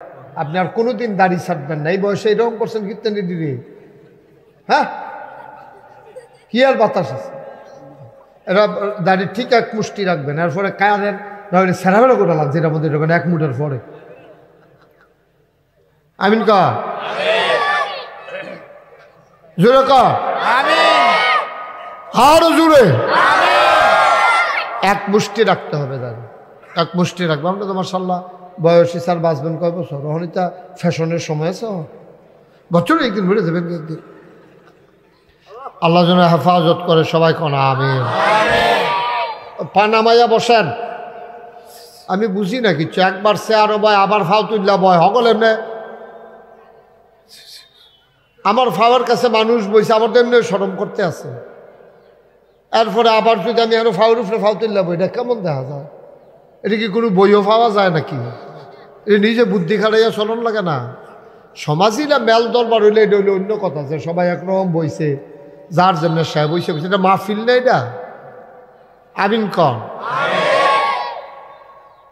আপনি আর কোনোদিন দাড়ি ছাড়বেন না, এই বয়সে এরকম করছেন কীর্তনের দিদি। হ্যাঁ, কি আর বাতাস আছে? এরা দাড়ি ঠিক এক মুষ্টি রাখবেন, এরপরে কায়ারের নাহলে সেরাবেলা করে লাগছে, যেটার মধ্যে যখন এক মুঠের পরে। আমিন কা জোরে কা আরো জোরে এক মুষ্টি রাখতে হবে দাঁড়ি, এক মুষ্টি রাখবো। আমরা তো মাশাআল্লাহ বয়সী স্যার বাঁচবেন কয় বছর? অহনিতা ফ্যাশনের সময় আছে, বছরে একদিন বেড়ে যাবেন একদিন। আল্লাহ যেন হেফাজত করে, সবাই কোন আমিন। পানামাইয়া বসেন, আমি বুঝি না কিছু, একবার সে আরো বয় আবার ফাও তুল্লা বয় হগল এমনি। আমার ফাওয়ার কাছে মানুষ বইছে, আমার তো এমনি সরম করতে আছে, এরপরে আবার যদি আমি আরো ফাওয়ার উপরে ফাও তুল্লা বই, এটা কেমন দেখা যায়? এটা কি কোনো বইও পাওয়া যায় নাকি? এটা নিজে বুদ্ধি খাটাইয়া চলন লাগে না। সমাজীরা মেল দরবার হইলে এটা হইলে অন্য কথা, যে সবাই একরকম বইছে, যার জন্য সে বইছে বইছে, এটা মাহফিল না এটা। আমিন কন।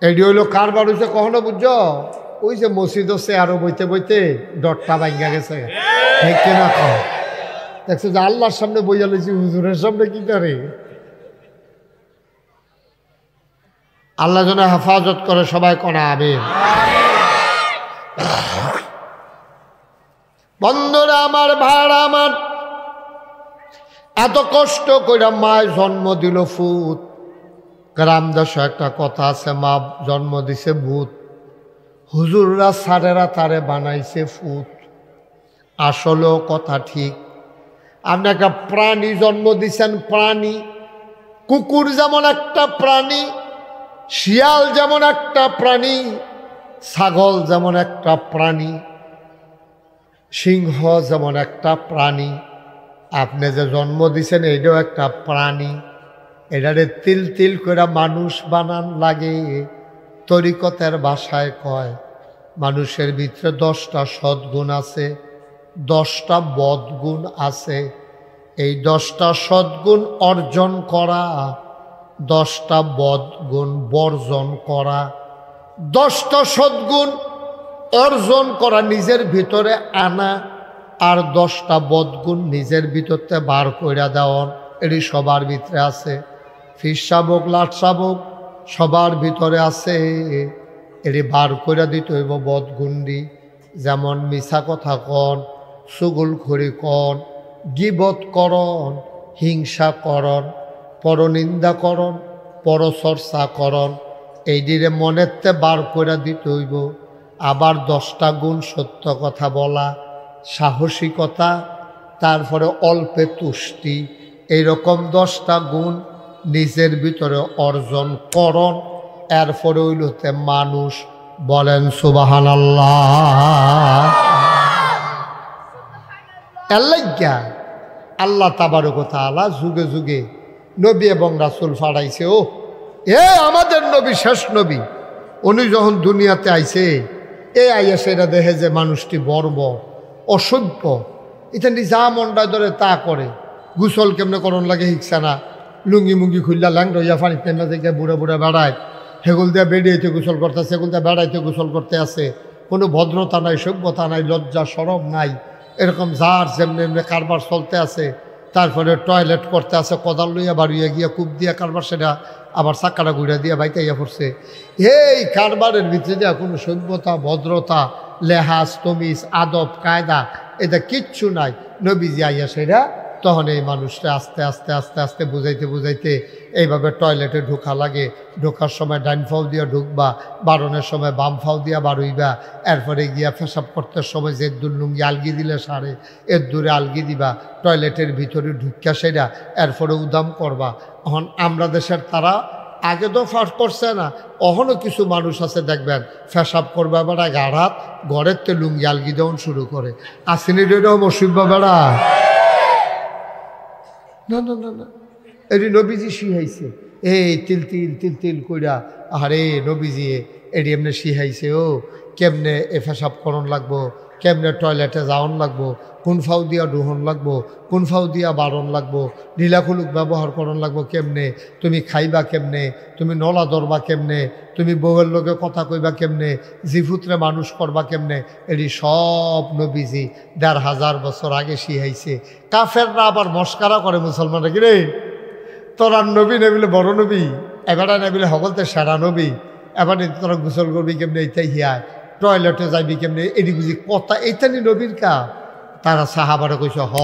এটি হইল কারবার হয়েছে কখনো বুঝছো? ওই যে মসজিদ হচ্ছে আরো বইতে বইতে ডটটা ভাঙ্গা গেছে, ঠিক কিনা কন? দেখছো যে আল্লাহর সামনে বইয়া লইছি, হুজুরের সামনে কি করে? আল্লাহ যেন হেফাজত করে, সবাই কোন আমিন। বন্ধুরা আমার, ভাড়া আমার, এত কষ্ট কইরা মায় জন্ম দিল ফুত। গ্রাম দেশে একটা কথা আছে, মা জন্ম দিছে ভূত, হুজুররা সারেরা তারে বানাইছে ফুত। আসলেও কথা ঠিক। আপনি একটা প্রাণী জন্ম দিছেন, প্রাণী। কুকুর যেমন একটা প্রাণী, শিয়াল যেমন একটা প্রাণী, ছাগল যেমন একটা প্রাণী, সিংহ যেমন একটা প্রাণী। আপনি যে জন্ম দিছেন এইটাও একটা প্রাণী। এটারে তিল তিল করে মানুষ বানান লাগে। তরিকতের ভাষায় কয়, মানুষের ভিতরে 10টা সদ্গুণ আছে, 10টা বদগুণ আছে। এই 10টা সদ্গুণ অর্জন করা, 10টা বদগুণ বর্জন করা। 10টা সদ্গুণ অর্জন করা, নিজের ভিতরে আনা, আর 10টা বদগুণ নিজের ভিতরতে বার কইরা দেওয়া। এটি সবার ভিতরে আছে। ফিস শাবক, লাট শাবক সবার ভিতরে আছে। এটি বার কইরা দিতে হইব বদগুণটি। যেমন মিছা কথা কন, চুগলখড়ি কন, গীবত করন, হিংসা করন, পরনিন্দা করন, পরচর্চা করন। এইটিরে মনেরতে বার কইরা দিতে হইব। আবার 10টা গুণ, সত্য কথা বলা, সাহসিকতা, তারপরে অল্পে তুষ্টি, এইরকম 10টা গুণ নিজের ভিতরে অর্জন করন। এরপরে হইলতে মানুষ। বলেন সুবহানাল্লাহ। আল্লাহ আল্লাহ তাবারক ওয়া তাআলা যুগে যুগে নবী এবং রাসূল পাঠাইছে। ও এ আমাদের নবী, শেষ নবী, উনি যখন দুনিয়াতে আইছে, এই আইয়া সেটা দেখে যে মানুষটি বর্বর, অসভ্য, ইত্যাদি যা মনটায় ধরে তা করে। গোসল কেমনে করণ লাগে হিকসা না, লুঙ্গি মুঙ্গি খুললা ল্যাংড় হইয়া পানি তেমনা থেকে বুড়ে বুড়ে বেড়ায়, হেগুল দিয়ে বেড়িয়েতে গোসল করতে আছে, সেগুল দিয়ে বেড়াইতে গোসল করতে আছে। কোনো ভদ্রতা নাই, সভ্যতা নাই, লজ্জা সরম নাই। এরকম যার যেমনি এমনি কারবার চলতে আছে। তারপরে টয়লেট করতে আছে, কোদাল লইয়া বাড়িয়ে গিয়া কূপ দিয়া কারবার, সেটা আবার চাক্কাটা ঘুরে দিয়া বাইতে ইয়া পড়ছে। এই কারবারের ভিতরে দেওয়া কোনো সভ্যতা, ভদ্রতা, লেহাজ, তমিজ, আদব, কায়দা, এটা কিচ্ছু নাই। নবীজি আইয়া সেটা তখন এই মানুষটা আস্তে আস্তে আস্তে আস্তে বুঝাইতে বুঝাইতে এইভাবে টয়লেটে ঢোকা লাগে। ঢোকার সময় ডাইন ফাও দিয়া ঢুকবা, বারণের সময় বাম ফাও দিয়া বারুইবা। এরপরে গিয়া পেশাব করতে সময় যে দূর লুঙ্গি আলগি দিলে সারে, এর দূরে আলগি দিবা, টয়লেটের ভিতরে ঢুকিয়া সেটা এরপরে উদাম করবা। এখন আমরা দেশের তারা আগে তো ফাঁস করছে না, অহনও কিছু মানুষ আছে দেখবেন পেশাব করবা বেড়া গাড়াত, ঘরের তে লুঙ্গি আলগি দেওয়ান শুরু করে। আসেনি এরকম অসুবিধা বেড়া? না না না না, এটি নবীজি শিহাইছে। এই তিল তিল তিল তিল কইরা, আরে নবীজি এটি এমনি শিহাইছে। ও কেমনে এ পেশাব করণ লাগবো, কেমনে টয়লেটে যাওয়ান লাগবো, কোন ফাউ দিয়া ডুহন লাগবো, কোন ফাউ দিয়া বারণ লাগবো, ঢিলাখুলুক ব্যবহার করন লাগবো কেমনে, তুমি খাইবা কেমনে, তুমি নলা ধরবা কেমনে, তুমি বউয়ের লোকে কথা কইবা কেমনে, জিফুতরে মানুষ করবা কেমনে, এটি সব নবীজি ১৫০০ বছর আগে শিখাইছে। কাফেররা আবার মস্কারা করে মুসলমানরা, কি রে তোরা নবী নেবিলে বড় নবী, এবারে নেবিলে সকলতে সেরা নবী, এবার তোরা গোসল করবি কেমনে, এইটাই হিয়ায় টয়লেটে যাইবি কেমনে, এটি বুঝি কথা এইটানি নবীর কাম। তারা সাহাবারা কইছে হ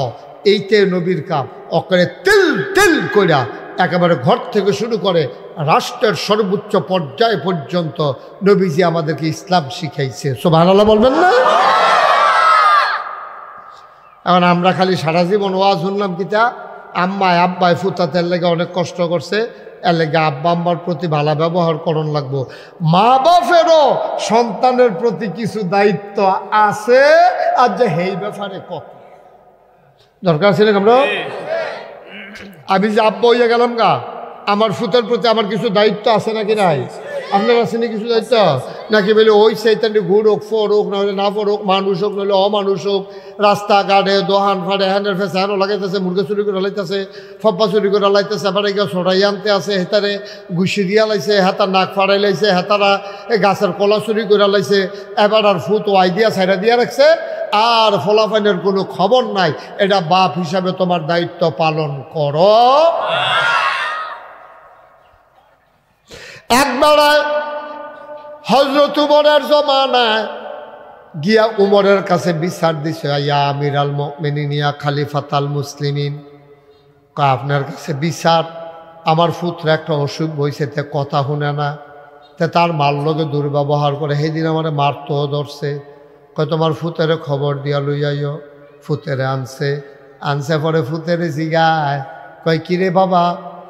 এইটাই নবীর কাম। অকরে তেল তেল কইরা একেবারে ঘর থেকে শুরু করে রাষ্ট্রের সর্বোচ্চ পর্যায় পর্যন্ত নবীজি আমাদেরকে ইসলাম শিখাইছে। সুবহানাল্লাহ বলবেন না? এখন আমরা খালি সারা জীবন ওয়াজ শুনলাম কিতা, আম্মায় আব্বায় ফুতাতের লেগে অনেক কষ্ট করছে, এর লেগে আব্বা আম্মার প্রতি ভালো ব্যবহার করণ লাগবো। মা বাপেরও সন্তানের প্রতি কিছু দায়িত্ব আছে, আর যে এই ব্যাপারে কত দরকার ছিল। আমরা আমি যে আব্বা হইয়া গেলাম গা, আমার ফুতের প্রতি আমার কিছু দায়িত্ব আছে নাকি নাই? আপনার আছে না কিছু দায়িত্ব? নাকি বলে ওই সেইটানি ঘুর হোক, ফোর হোক, নাহলে না ফোর হোক, মানুষ হোক নাহলে অমানুষ হোক, রাস্তাঘাটে দোহান ফাটে হ্যান্ডের ফেসে হ্যান্ড লাগাইতেছে, মুরগা চুরি করে লাইতেছে, ফপ্পা চুরি করে লাইতেছে, এবারে কেউ ছড়াই আনতে আছে, হেতারে ঘুষি দিয়া লাইছে, হেতার নাক ফাড়াই লাইছে, হেতারা গাছের কলা চুরি করে লাইছে, এবার আর ফুট ওয়াই দিয়া ছাইড়া দিয়া রাখছে, আর ফলাফাইনের কোনো খবর নাই। এটা বাপ হিসাবে তোমার দায়িত্ব পালন করো। একবার হযরত উমরের জমানায় গিয়া উমরের কাছে বিচার দিছে, ইয়া আমিরাল মুমিনিন ইয়া খলিফাতাল মুসলিমিন, আপনার কাছে বিচার, আমার পুত্র একটা অসুখ হয়েছে, তে কথা শুনে না, তে তার মার লগে দুর্ব্যবহার করে, সেদিন আমার মারতো ধরছে, কয় তোমার ফুতেরে খবর দিয়া লইয়াইও। ফুতেরে আনছে পরে ফুতেরে জিগায়, কয় কিরে বাবা,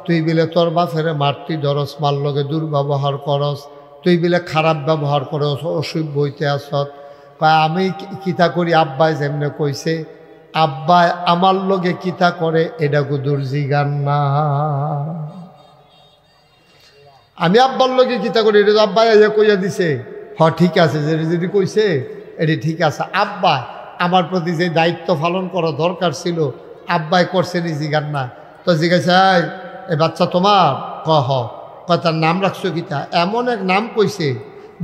তুই বিলে তোর বাপেরে মারতি ধরস, মার লগে দুর্ব্যবহার করস, তুই বিলে খারাপ ব্যবহার করস, অসুখ বইতে আসত। কয় আমি কিতা করি, আব্বাই যেমনে কইছে, আব্বাই আমার লগে কিতা করে এটা গুদুর জিগান না। আমি আব্বার লগে কিতা করি এটা আব্বাই আইয়া কইয়া দিছে, হ ঠিক আছে, যদি কইছে এটি ঠিক আছে। আব্বা আমার প্রতি যে দায়িত্ব পালন করা দরকার ছিল আব্বাই করছে নি জিগান না। তো জিজ্ঞাসা, এই বাচ্চা তোমার? কহ তার নাম রাখছো কিতা? এমন এক নাম কইছে,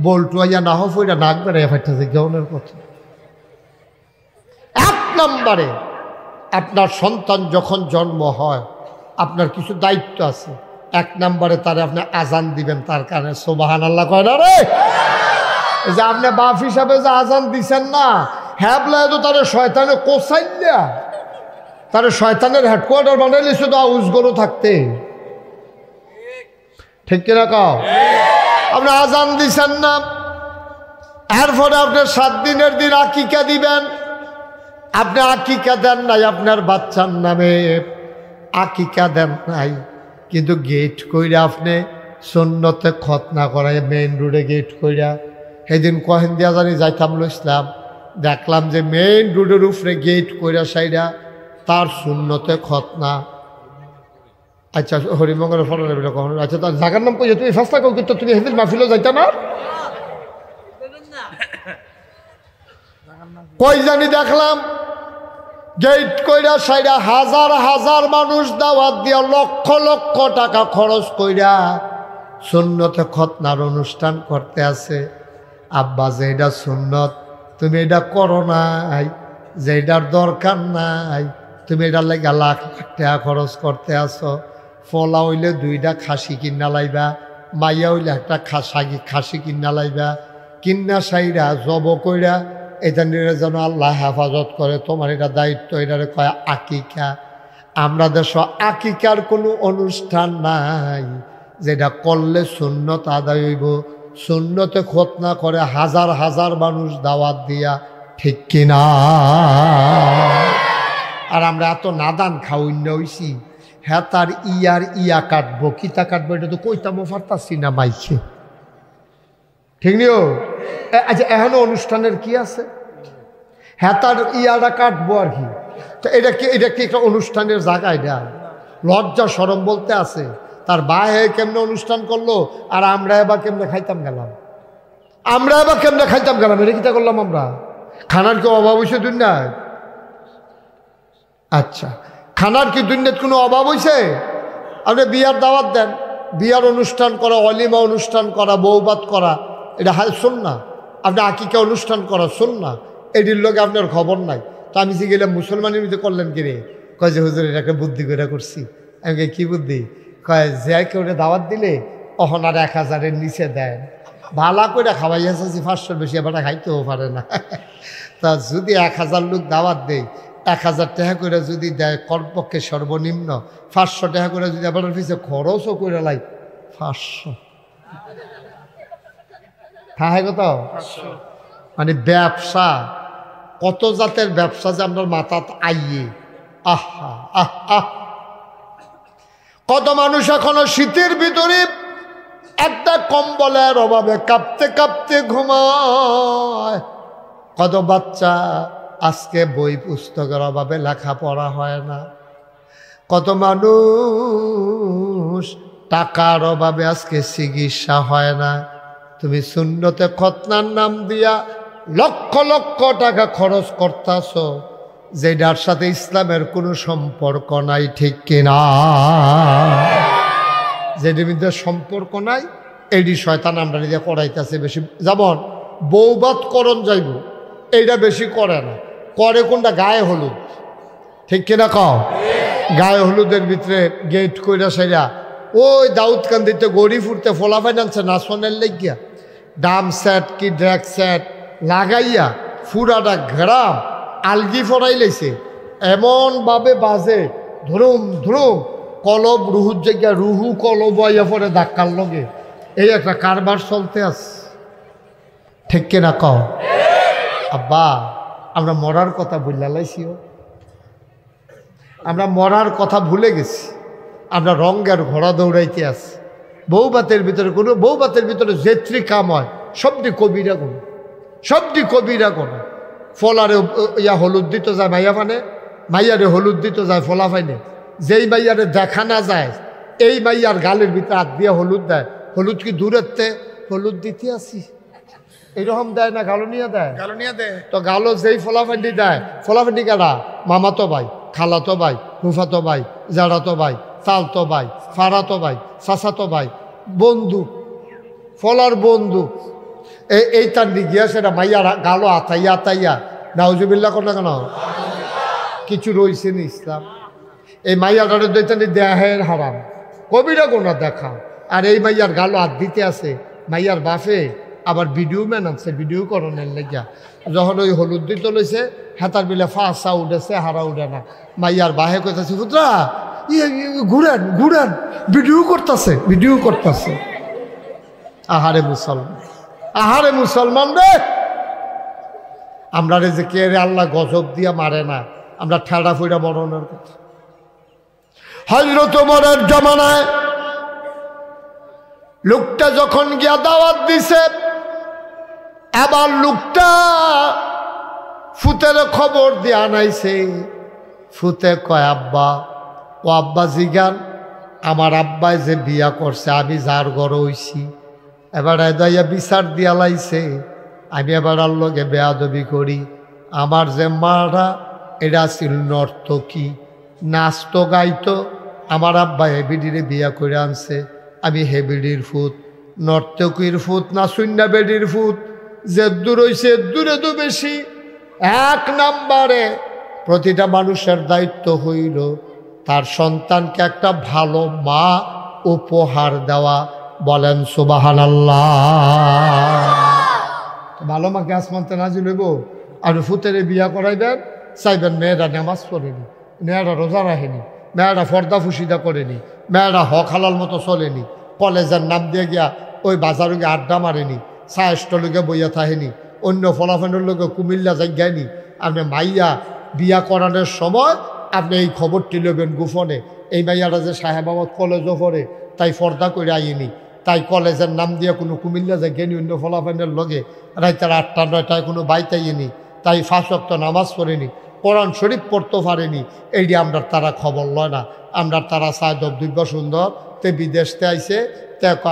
বলটু আইয়া না হইয়া নাক বেড়াইয়া ফাইতেছে গেউনের কথা। এক নম্বরে আপনার সন্তান যখন জন্ম হয় আপনার কিছু দায়িত্ব আছে। এক নম্বরে তারে আপনি আজান দিবেন, তার কারণে সুবহানাল্লাহ কয় না রে? যে আপনি বাপ হিসাবে যে আজান দিছেন না, হ্যাঁ বলে তো তারে শয়তানে কোসাইয়া, তারে শয়তানের হেডকোয়ার্টার বানাইলে শুধু আউজগরও থাকতে, ঠিক কিনা কাও? আপনি আজান দিছেন না, এরপরে আপনার 7 দিনের দিন আকিকা দিবেন, আপনি আকিকা দেন নাই, আপনার বাচ্চার নামে আকিকা দেন নাই, কিন্তু গেট কইরা আপনি সুন্নতে খতনা করায় মেইন রোডে গেট কইরা। সেদিন কহেন দিয়া জানি যাইতাম ইসলাম, দেখলাম যে মেইন রোডের উপরে গেট কইরা সাইডা তার সুন্নতে খতনা। আচ্ছা হরিমঙ্গলের ফটো নেবে কখন? আচ্ছা তার জায়গার নাম কইছে, তুমি ফার্স্ট থাকো, কিন্তু তুমি সেদিন মাহফিলও যাইতা না? কই জানি দেখলাম গেট কইরা সাইডা হাজার হাজার মানুষ দাওয়াত দিয়া লক্ষ লক্ষ টাকা খরচ কইরা সুন্নতে খতনার অনুষ্ঠান করতে আছে। আব্বা যে এটা সুন্নত তুমি এটা করো নাই, যে এটার দরকার নাই, তুমি এটার লেগে লাখ লাখ টাকা খরচ করতে আসো। ফলা হইলে 2টা খাসি কিনা লাইবা, মাইয়া হইলে একটা খাসি কিনা লাইবা, কিন্না সাইরা জব কইরা এটা নিয়ে যেন আল্লাহ হেফাজত করে, তোমার এটা দায়িত্ব, এটারে কয় আকিকা। আমরা দেশ আকিকার কোনো অনুষ্ঠান নাই যেটা করলে সুন্নত আদায় হইব। সুন্নতে খতনা করে হাজার হাজার মানুষ দাওয়াত দিয়া, ঠিক কিনা? আর আমরা এত নাদান খাওয়াইন্য হইছি, হ্যাঁ তার ইয়া কাটবো, কিতা কাটবো এটা তো কইতামও পারতাছি না মাইকে, ঠিক নিও? আচ্ছা এখনো অনুষ্ঠানের কি আছে? হ্যাঁ তার ইয়াটা কাটবো আর কি, তো এটা কি একটা অনুষ্ঠানের জায়গা? এটা লজ্জা শরম বলতে আছে। তার বাহে কেমনে অনুষ্ঠান করলো, আর আমরা এবার কেমনে খাইতাম গেলাম, এটা কিতা করলাম আমরা? খানার কি অভাব হয়েছে দুনিয়ায়? আচ্ছা, খানার কি দুনিয়াত কোনো অভাব হয়েছে? আপনি বিয়ার দাওয়াত দেন, বিয়ার অনুষ্ঠান করা, অলিমা অনুষ্ঠান করা, বৌবাত করা, এটা শোন না। আপনি আকিকা অনুষ্ঠান করা শোন না, এটির লোকে আপনার খবর নাই। তো আমি যে গেলাম মুসলমানের মধ্যে করলেন কি রে? কয় যে হুজুর এটা একটা বুদ্ধি করে করছি। আমি কি বুদ্ধি? কয় যে কেউ দাওয়াত দিলে অহন আর 1000-এর নিচে দেয়, ভালা করে খাওয়াইয়াছি 500-র বেশি আবার খাইতেও পারে না। তা যদি 1000 লোক দাওয়াত দেয়, 1000 টাকা করে যদি দেয়, কমপক্ষে সর্বনিম্ন 500 টাকা করে যদি আবার পিছিয়ে খরচও করে লাই 500, হ্যাঁ কত? মানে ব্যবসা, কত জাতের ব্যবসা যে আপনার মাথাত আইয়ে। আহা আহ আহ, কত মানুষ এখনো শীতের ভিতরে একটা কম্বলের অভাবে কাঁপতে কাঁপতে ঘুমায়। কত বাচ্চা আজকে বই পুস্তকের অভাবে লেখাপড়া হয় না। কত মানুষ টাকার অভাবে আজকে চিকিৎসা হয় না। তুমি সুন্নতে খতনার নাম দিয়া লক্ষ লক্ষ টাকা খরচ করতেছ, যেটার সাথে ইসলামের কোনো সম্পর্ক নাই, ঠিক কিনা? যেটির মধ্যে সম্পর্ক নাই এটি শয়তান আমরা নিজে করাইতেছে বেশি। যেমন বৌবাত করণ যাইব, এইটা বেশি করে না, করে কোনটা? গায়ে হলুদ, ঠিক কিনা কও? গায়ে হলুদের ভিতরে গেট কইরা সাইরা ওই দাউদকান্দিতে গড়ি ফুটতে ফোলা ফাইনান্সে নাচনের লেগিয়া ডাম সেট কি ড্র্যাক সেট লাগাইয়া ফুরাটা ঘেরাম আলগি ফরাই লাইছে, এমনভাবে বাজে ধরুম ধরুম, কলব রুহুর জায়গা রুহু কলব আইয়া পরে ধাক্কার লগে। এই একটা কারবার চলতে আছে, ঠিক কিনা কও? আব্বা আমরা মরার কথা ভুলে লাইছিও, আমরা মরার কথা ভুলে গেছি। আমরা রঙের ঘোড়া দৌড়াইতে আছি। বৌবাতের ভিতরে কোনো বৌবাতের ভিতরে যেত্রি কাম হয় সবটি কবিরা গুণ, সবটি কবিরা গুণ। ফলারে ইয়া হলুদ দিত যায় মাইয়া ফানে, মাইয়ারে হলুদ দিত যায় ফলা ফাইনে। যেই মাইয়ারে দেখা না যায় এই মাইয়ার গালের ভিতরে হাত দিয়ে হলুদ দেয়। হলুদ কি দূরেতে হলুদ দিতে আসি, এইরকম দেয় না? গালো নিয়ে দেয়, গালো নিয়ে দেয়। তো গালো যেই ফলাফান্ডি দেয়, ফলাফান্ডি কারা? মামাতো ভাই, খালাতো ভাই, ফুফাতো ভাই, জাড়াতো ভাই, চালতো ভাই, ফাড়াতো ভাই, চাচাতো ভাই, বন্ধু, ফলার বন্ধু। এই তার গিয়া সেটা মাইয়া গালো আতাইয়া আতাইয়া নাউজুবিল্লাহ করলে কেন? কিছু রয়েছে না ইসলাম। এই মাইয়াটারে দৈতানি দেহের হারাম, কবিরা গোনা দেখা। আর এই মাইয়ার গালো হাত দিতে আছে, মাইয়ার বাফে আবার ভিডিও ম্যান আনছে ভিডিও করণের লেগিয়া। যখন ওই হলুদ দিতে লইছে হাতার বিলে ফাঁসা উঠেছে, হারা উঠে না। মাইয়ার বাহে কইতাছে পুত্রা ঘুরেন ঘুরেন, ভিডিও করতেছে ভিডিও করতেছে। আহারে মুসলমান, আহারে মুসলমান রে, আমরা রে যে কে রে আল্লাহ গজব দিয়া মারে না, আমরা ঠেড়া ফুইরা মরণের কথা। হযরত ওমরের জামানায় লোকটা যখন গিয়া দাওয়াত দিছে, আবার লোকটা ফুতের খবর দিয়া আনাইছে। ফুতে কয় আব্বা, ও আব্বা জিগান আমার আব্বাই যে বিয়া করছে আমি যার ঘর হইছি, এবার এদাইয়া বিচার দিয়া লাইছে আমি এবার আর লগে বেয়াদবি করি। আমার যে মারা এটা ছিল নর্তকী, নাচতো গাইতো। আমার আব্বা হেবিডিরে বিয়া করে আনছে, আমি হেবিডির ফুত, নর্তকীর ফুত না শূন্য বেডির ফুত। যে দূর হইছে দূরে তো বেশি। 1 নম্বরে প্রতিটা মানুষের দায়িত্ব হইল তার সন্তানকে একটা ভালো মা উপহার দেওয়া। বলেন সুবহানাল্লাহ। ভালো মাকে আসমানতে নাজিল হইব। আর ফুতেরে বিয়া করাইবেন, চাইবেন মেয়েরা নামাজ পড়েনি, মেয়েরা রোজা রাখেনি, মেয়েরা ফর্দা ফুসিদা করেনি, মেয়েরা হক হালাল মতো চলেনি, কলেজের নাম দিয়ে গিয়া ওই বাজারে গিয়ে আড্ডা মারেনি, চা স্টলকে বইয়া থাকেনি, অন্য ফলাফলের লোকে কুমিল্লা জায়গায়নি। আপনি মাইয়া বিয়া করানোর সময় আপনি এই খবরটি নেবেন গোপনে। এই মাইয়াটা যে সাহেবাবাদ কলেজও পড়ে তাই ফর্দা করে আইনি, তাই কলেজের নাম দিয়ে কোনো কুমিল্লা জায়গায়নি, অন্য ফলাফলের লগে রাইতের 8টা 9টায় কোনো বাইতাইনি, তাই 5 ওয়াক্ত নামাজ পড়েনি, কোরআন শরীফ পড়তে পারেনি। এইটি আমরা তারা খবর লয় না। আমরা তারা চায় দবদুব্য সুন্দর তে বিদেশতে আইছে,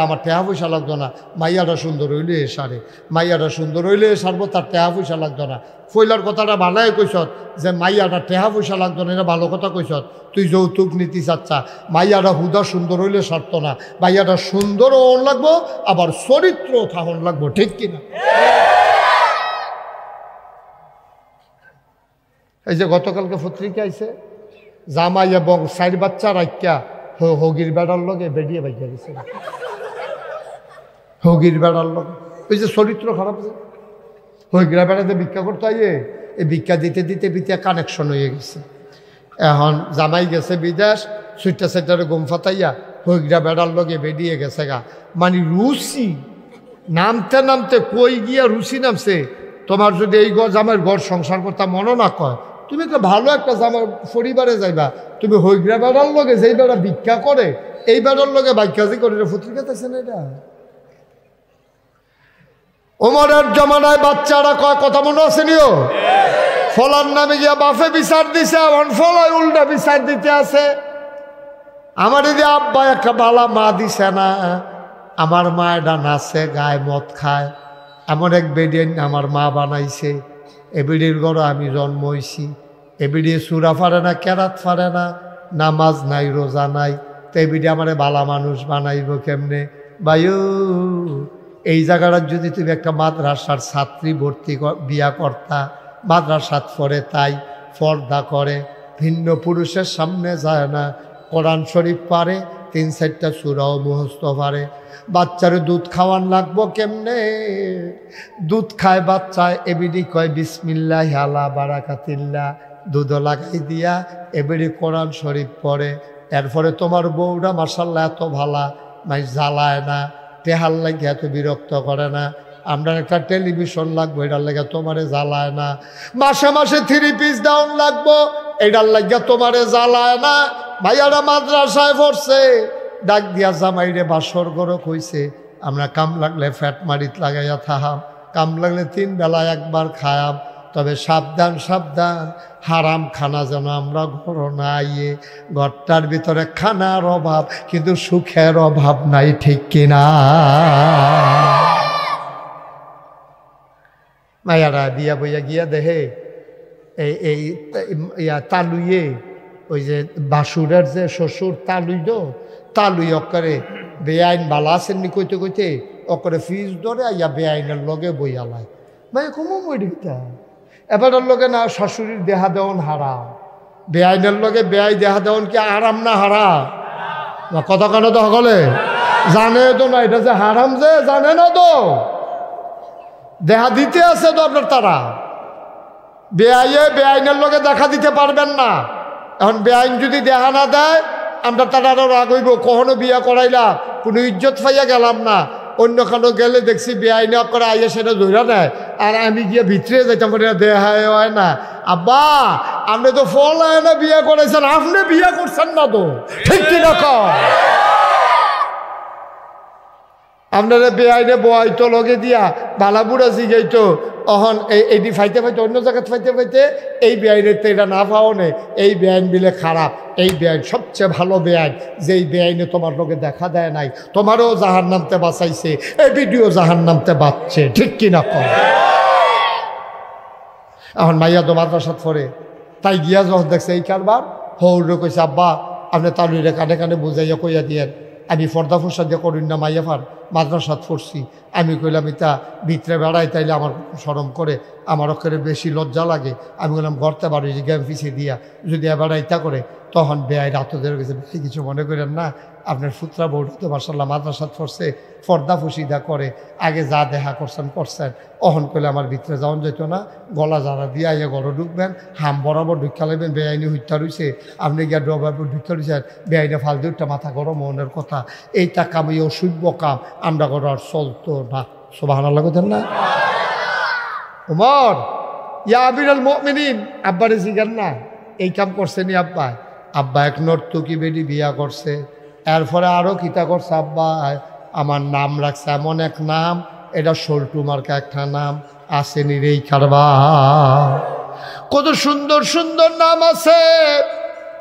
আমার টেহা পয়সা লাগতো না, মাইয়াটা সুন্দর হইলে সারে, মাইয়াটা সুন্দর হইলে সারবো, তার টেহা পয়সা লাগতো না। ফইলার কথাটা বানায় কইসত যে মাইয়াটা টেহা পয়সা লাগতো না, এটা ভালো কথা কইসত। তুই যৌতুক নীতি চাচ্ছা, মাইয়াটা হুদা সুন্দর হইলে সারত না, মাইয়াটা সুন্দরও হন লাগবো, আবার চরিত্র থাহন লাগবো, ঠিক কিনা? এই যে গতকালকে পত্রিকা আইছে, জামাই এবং 4 বাচ্চা রাখিয়া হগির বেড়ার লগে বেরিয়ে বাইয়া গেছে, হগির বেড়ার লগে। ওই যে চরিত্র খারাপ, যে হগিরা বেড়াতে ভিক্ষা করতে আইয়ে এই ভিক্ষা দিতে দিতে দিতে কানেকশন হয়ে গেছে। এখন জামাই গেছে বিদেশ, সুইটা সেটারে গুম ফাতাইয়া হগিরা বেড়ার লগে বেরিয়ে গেছে গা। মানে রুচি নামতে নামতে কই গিয়া রুচি নামছে। তোমার যদি এই জামাইয়ের ঘর সংসার করতে মনে না কয়, তুমি তো ভালো একটা জামার পরিবারে যাইবা, তুমি হইগ্রা বেড়ার লগে যেই বেড়া ভিক্ষা করে এই বেড়ার লগে বাইকাজি করে পত্রিকাতে আছে না। এটা ওমরের জমানায় বাচ্চারা কয়, কথা মনে আছে নিও, ফলার নামে গিয়া বাফে বিচার দিছে, এখন ফলায় উল্টা বিচার দিতে আছে। আমার যদি আব্বা একটা বালা মা দিছে না, আমার মা এটা নাচে গায়ে মদ খায়, এমন এক বেডিয়ান আমার মা বানাইছে। এ বেডির ঘরে আমি জন্ম হয়েছি, এ বেডি সুরা পারে না, কেরাত পারে না, নামাজ নাই, রোজা নাই, তো এই বেডি আমার বালা মানুষ বানাইব কেমনে? ভাইও এই জায়গাটার যদি তুমি একটা মাদ্রাসার ছাত্রী ভর্তি বিয়া করতা, মাদ্রাসাত পড়ে তাই পর্দা করে, ভিন্ন পুরুষের সামনে যায় না, কোরআন শরীফ পারে, 3-4টা সূরাও মুখস্থ পারে, বাচ্চারে দুধ খাওয়ান লাগবো কেমনে? দুধ খায় বাচ্চায়, এবিডি কয় বিসমিল্লাহ আলা বারাকাতিল্লাহ, দুধও লাগাই দিয়া এবিডি কোরআন শরীফ পড়ে। এরপরে তোমার বউরা মাশাআল্লাহ এত ভালা, মাই জ্বালায় না, টেহার লাগে এত বিরক্ত করে না, আমরা একটা টেলিভিশন লাগবো এটার লাগে তোমারে জ্বালায় না, মাসে মাসে 3 পিস ডাউন লাগবো এটার লাগে তোমারে জ্বালায় না। ভাইয়ারা মাদ্রাসায় পড়ছে, ডাক দিয়া জামাইরে বাসর গরক হইছে, আমরা কাম লাগলে ফ্যাট মারিত লাগাইয়া থাহাম, কাম লাগলে 3 বেলা একবার খায়াম, তবে সাবধান সাবধান, হারাম খানা যেন আমরা ঘর না আইয়ে। ঘরটার ভিতরে খানার অভাব কিন্তু সুখের অভাব নাই, ঠিক কিনা? মায়ারা বিয়া বইয়া গিয়া দেহে এই তালুইয়ে, ওই যে বাসুরের যে শ্বশুর তালুই দো, তালুই অকরে বেআইন বালা আসেননি কইতে কইতে অকরে ফিজ ধরে আইয়া বেআইনের লগে বইয়ালায়। ভাই কমো মরিটা এবারের লগে না শাশুড়ির দেহা দেওয়ান হারাম, বেআইনের লগে বেআই দেহা দেওয়ান কি আরাম না হারাম? কথা কেন তো সকলে জানে তো না, এটা যে হারাম যে জানে না তো, দেহা দিতে আছে তো আপনার তারা, বেআইয়ে বেআইনের লগে দেখা দিতে পারবেন না। এখন বেআইন যদি দেখা না দেয় আমরা তারা আরো রাগ হইব, কখনো বিয়া করাইলা কোনো ইজ্জত পাইয়া গেলাম না, অন্য খানো গেলে দেখছি বেআইন করে আইয়া সেটা ধরা নেয়, আর আমি গিয়ে ভিতরে যাইতাম দেহায় হয় না। আব্বা আপনি তো ফল হয় না বিয়া করাইছেন, আপনি বিয়া করছেন না তো, ঠিক কিনা কর? আপনারা বেআইনে বয়াইতো লগে দিয়া বালাবুড়া জিগাইতো, অহন এইটি ফাইতে ফাইতে অন্য জায়গায় ফাইতে ফাইতে এই বেআইনের তো এটা না পাও নে, এই বেআইন বিলে খারাপ, এই বেআইন সবচেয়ে ভালো বেআইন, যেই বেআইনে তোমার লোকে দেখা দেয় নাই, তোমারও জাহান নামতে বাঁচাইছে, এই ভিডিও জাহান নামতে বাঁচছে, ঠিক কিনা কর? এখন মাইয়া তো মাদ্রাসাত পড়ে, তাই গিয়া যখন দেখছে এই কারবার, হৌরে কইছে আব্বা আপনি তালুইরে কানে কানে বুঝাইয়া কইয়া দিয়েন, আমি পর্দা ফর্সা দিয়ে করিন না, মাইয়া ফার মাদ্রাসাত পড়ছি। আমি কইলাম ইতা ভিতরে বেড়াই, তাইলে আমার শরম করে, আমার অক্ষরে বেশি লজ্জা লাগে। আমি বললাম গড়তে পারি যে গ্যাম পিছিয়ে দিয়া যদি এবার ইতা করে, তখন বেআই রাতদের গেছে, বেশি কিছু মনে করেন না, আপনার ফুতরা বউটা তো মাশাআল্লাহ মাদ্রাসাত পড়ছে, পর্দা ফুসিদা করে, আগে যা দেখা করছেন করছেন, অহন করলে আমার ভিতরে যাওয়ান যেত না, গলা যারা দিয়ে আইয়া ঘরে ঢুকবেন, হাম বরাবর ঢুকা লাগবেন, বেআইনি হত্যা রয়েছে, আপনি গিয়া ডবাবর ঢুকা রয়েছেন, বেআইনে ফাল দিয়ে মাথা গরম মনের কথা, এইটা কাম এই অসভ্য কাম আমরা ঘরে আর চলতো না। সুবহানাল্লাহ কথা না? ওমর ইয়া আমিরুল মুমিনিন, আব্বারে জিগান না এই কাম করছেনি আব্বা? আব্বা এক নর্তকী বেডি বিয়া করছে, এরপরে আরও কিতা করছে আব্বা, আমার নাম রাখছে এমন এক নাম, এটা সল্টু মার্কা একটা নাম, আসেনি রেই কারবা, কত সুন্দর সুন্দর নাম আছে।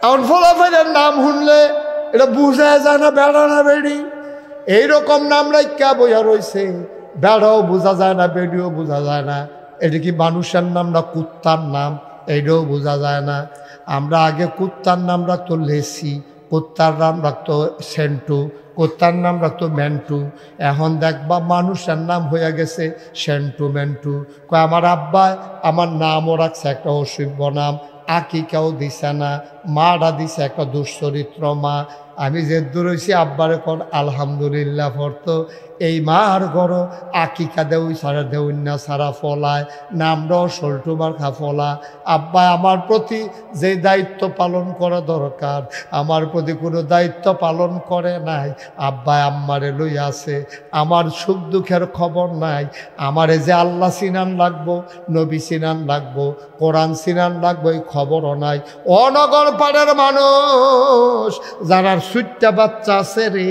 এখন ফলাফলের নাম শুনলে এটা বুঝা যায় না বেড়া না বেড়ি, এইরকম নাম রাখা বইয়া রয়েছে, বেড়াও বোঝা যায় না, বেডিও বোঝা যায় না। এটা কি মানুষের নাম না কুত্তার নাম? এইটাও বোঝা যায় না। আমরা আগে কুত্তার নাম রাখতো লেসি, কুত্তার নাম রাখতো সেন্টু, কুত্তার নাম রাখতো মেন্টু। এখন দেখবা মানুষের নাম হয়ে গেছে সেন্টু মেন্টু। আমার আব্বা আমার নামও রাখছে একটা অসভ্য নাম, আকিকাও দিছে না, মাটা দিছে একটা দুশ্চরিত্র মা। আমি যে দূর হয়েছি আব্বারে কর আলহামদুলিল্লাহ পড়তো। এই মা আর গড় আকিকা দেউই সারা দেউন্না সারা ফলায়, নামরাও সল্টুমার খা ফলা। আব্বা আমার প্রতি যে দায়িত্ব পালন করা দরকার আমার প্রতি কোনো দায়িত্ব পালন করে নাই। আব্বা আম্মারে লই আছে, আমার সুখ দুঃখের খবর নাই। আমারে যে আল্লাহ সিনান লাগবো, নবী সিনান লাগবো, কোরআন সিনান লাগবো এই খবরও নাই। অনগর পাড়ের মানুষ যারা সুইটটা বাচ্চা আছে রে,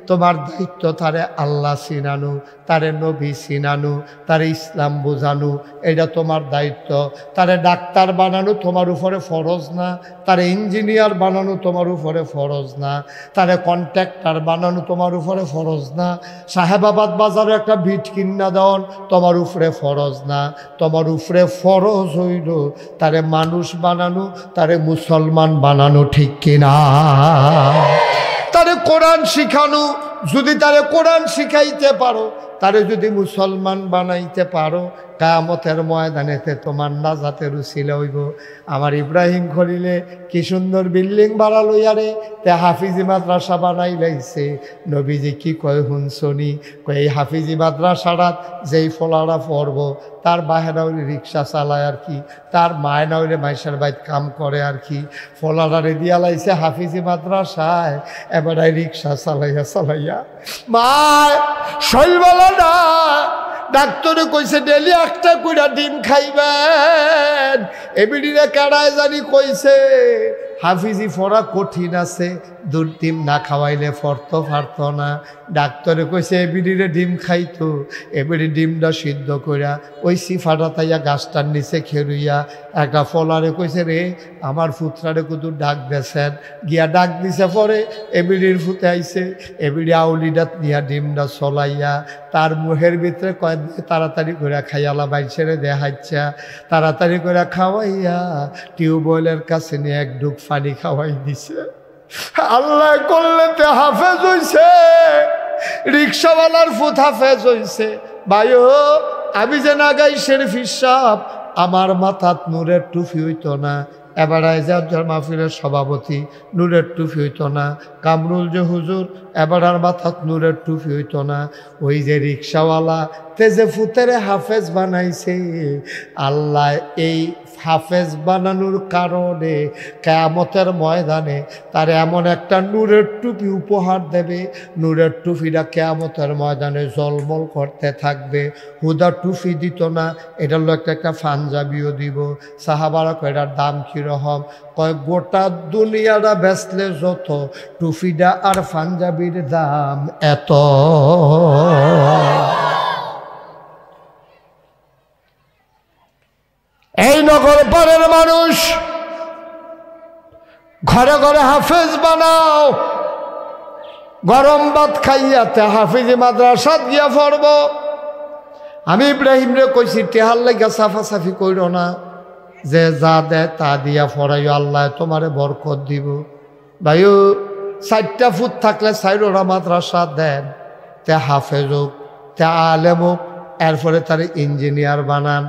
তোমার দায়িত্ব তারে আল্লাহ সিনানু, তারে নবী সিনানু, তারে ইসলাম বোঝানো, এটা তোমার দায়িত্ব। তারে ডাক্তার বানানো তোমার উপরে ফরজ না, তারে ইঞ্জিনিয়ার বানানো তোমার উপরে ফরজ না, তারে কন্ট্রাক্টর বানানো তোমার উপরে ফরজ না, সাহেবাবাদ বাজারে একটা ভিট কিনা দেওয়ান তোমার উপরে ফরজ না। তোমার উপরে ফরজ হইল তারে মানুষ বানানো, তারে মুসলমান বানানো, ঠিক কিনা? তারে কোরআন শিখানো, যদি তারে কোরআন শিখাইতে পারো, তারে যদি মুসলমান বানাইতে পারো, কিয়ামতের ময়দানেতে তোমার নাজাতের উসিলা হইব। আমার ইব্রাহিম খলিলে কি সুন্দর বিল্ডিং বাড়া লইয়ারে তে হাফিজি মাদ্রাসা বানাই লাইছে। নবীজি কি কয় হুনসনি, কয় এই হাফিজি মাদ্রাসারাত যেই ফলারা পড়ব তার বাহেরা হইলে রিক্সা চালায় আর কি, তার মায় না হইলে মাইসার বাইত কাম করে আর কি। ফলারারে দিয়া লাইছে হাফিজি মাদ্রাসায়, এবারে রিক্সা চালাইয়া মায় শৈলবেলা না ডাক্তারে কইছে ডেলি একটা কইরা ডিম খাইবেন। এবিডিরে কেডায় জানি কইছে হাফিজি ফরা কঠিন আছে, দুধ ডিম না খাওয়াইলে ফরতো পারত না। ডাক্তারে কইছে এবিডিরে ডিম খাইতো, এবিডি ডিমটা সিদ্ধ কইরা ওই সিফাটা তাইয়া গাছটার নিচে খেরুইয়া একটা ফলারে কইছে রে আমার ফুতরারে কুতু ডাক দেছেন, গিয়া ডাক দিছে পরে এবিডির ফুতে আইছে। এবিডি আউলিডাত নিয়া ডিমটা চলাইয়া তার মুখের ভিতরে কয় তাড়াতাড়ি করে খাইয়ালা বাইছেরে দেখাইছা, তাড়াতাড়ি করে খাওয়াইয়া টিউবওয়েলের কাছে নিয়ে এক ডুব পানি খাওয়াই দিছে। আল্লাহ করলে তে হাফেজ হইছে, রিক্সাওয়ালার ফুত হাফেজ হইছে। ভাইও আমি যে না গাই শরীফ সাহেব, আমার মাথাত নূরের টুপি হইতো না। এবার আইজার মাহফিলের সভাপতি নূরের টুপি হইতো না। কামরুল যে হুজুর এবার আর মাথাত নূরের টুপি হইতো না। ওই যে রিক্সাওয়ালা তে যে ফুতেরে হাফেজ বানাইছে, আল্লাহ এই হাফেজ বানানোর কারণে কিয়ামতের ময়দানে তার এমন একটা নূরের টুপি উপহার দেবে, নূরের টুপিটা কিয়ামতের ময়দানে জলমল করতে থাকবে। হুদা টুপি দিত না, এটার লোক একটা পাঞ্জাবিও দিব। সাহাবারা কয় এটার দাম কীরকম? কয় গোটা দুনিয়াটা বেচলে যত, টুপিটা আর পাঞ্জাবির দাম এত। এই নগর পাড়ের মানুষ ঘরে ঘরে হাফেজ বানাও, গরম ভাত খাইয়াতে হাফিজি মাদ্রাসাত গিয়া পড়ব। আমি ইব্রাহিম রে কইছি টেহার লাগা সাফাসাফি কইর না, যে যা দেয় তা দিয়া ফরাইও, আল্লাহ তোমারে বরকত দিব। ভাইও 4টা ফুট থাকলে 4টা মাদ্রাসা দেন, তে হাফেজ হোক তে আলেম হোক, এরপরে তার ইঞ্জিনিয়ার বানান।